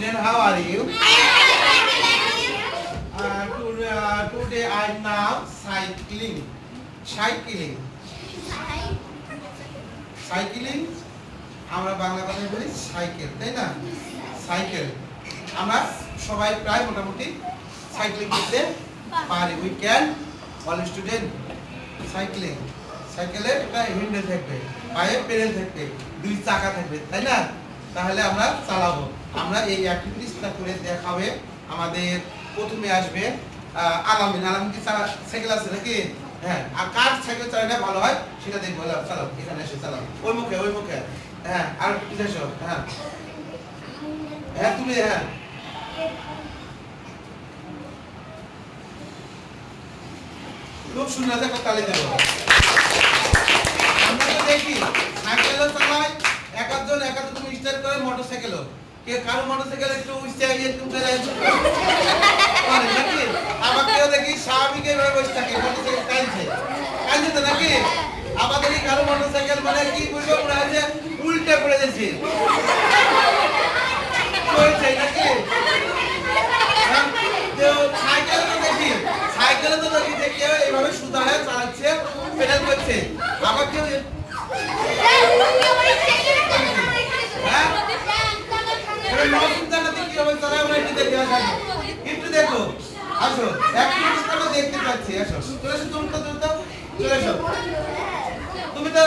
student, how are you? Today I am now cycling. Cycling আমরা বাংলা কথায় বলি cycle, তাই না? সাইকেল আমরা সবাই প্রায় মোটামুটি সাইক্লিং করতে পারি। We can all student cycling. সাইকেলের একটা হ্যান্ডেল থাকবে, পায়ে পেডেল থাকবে, দুই চাকা থাকবে, তাই না? তাহলে আমরা চালাবো। আমরা এই অ্যাক্টিভিটিসটা করে দেখাবে। আমাদের প্রথমে আসবে আলামিন। আলামিন কি সাইকেল আছে নাকি? হ্যাঁ, আর কার সাইকেল চালালে ভালো হয় সেটা দেখবো। চালাও, এখানে এসে চালাও, ওই মুখে। হ্যাঁ, আর এসো। হ্যাঁ হ্যাঁ, তুমি হ্যাঁ খুব সুন্দর আছে, একটা তালি দেবো। আমরা তো দেখি সাইকেলও চালাই, একজন তুমি স্টার্ট করে মোটরসাইকেলও। কে কারো মোটরসাইকেল একটু স্টাইল একটু চালায় নাকি? আবার কেউ দেখি স্বাভাবিক ভাবে বসে থাকে, মোটরসাইকেল কাইছে তো নাকি? আবার দেখি কারো মোটরসাইকেল মানে কি বুঝবো মনে হয় যে উল্টে পড়ে যাচ্ছে নাকি? সাইকেলে তো দেখি যে কেউ এইভাবে সুতা হয়ে চালাচ্ছে, পেডাল করছে। আবার কেউ একটু দেখো, আসো দেখতে পাচ্ছি। আসো, চলে এসো, চলে এসো। তুমি তো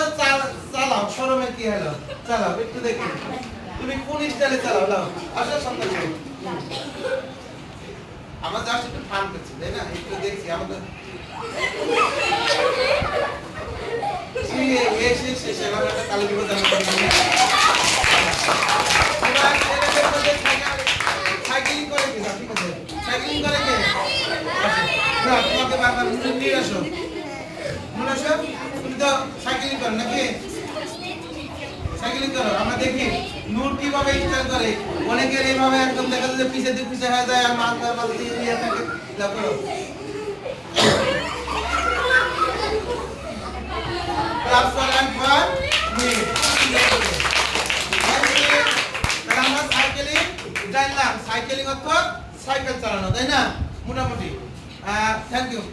চালাও, শরমের কি হলো? চালাও, একটু দেখি তুমি কোন স্টাইলে চালাও। লাও, আসো সন্তান। আমরা জাস্ট একটু ফান করছি, তাই না? একটু দেখছি আমাদের সাইকেলিং করে কি? ঠিক আছে, সাইকেলিং করে কে? তোমাকে বারবার নিয়ে আসো, তুমি তো সাইকেলিং করো নাকি? সাইকেলিং করো, আমরা দেখি নূর কিভাবে স্টাইল করে। অনেকের এইভাবে একদম দেখা যায় পিছে হয়ে যায়, আর মাথা দিয়ে থাকে। করো, class four and for me. আমরা সাইকেলিং জানলাম, সাইকেলিং অর্থ সাইকেল চালানো, তাই না? মোটামুটি থ্যাংক ইউ।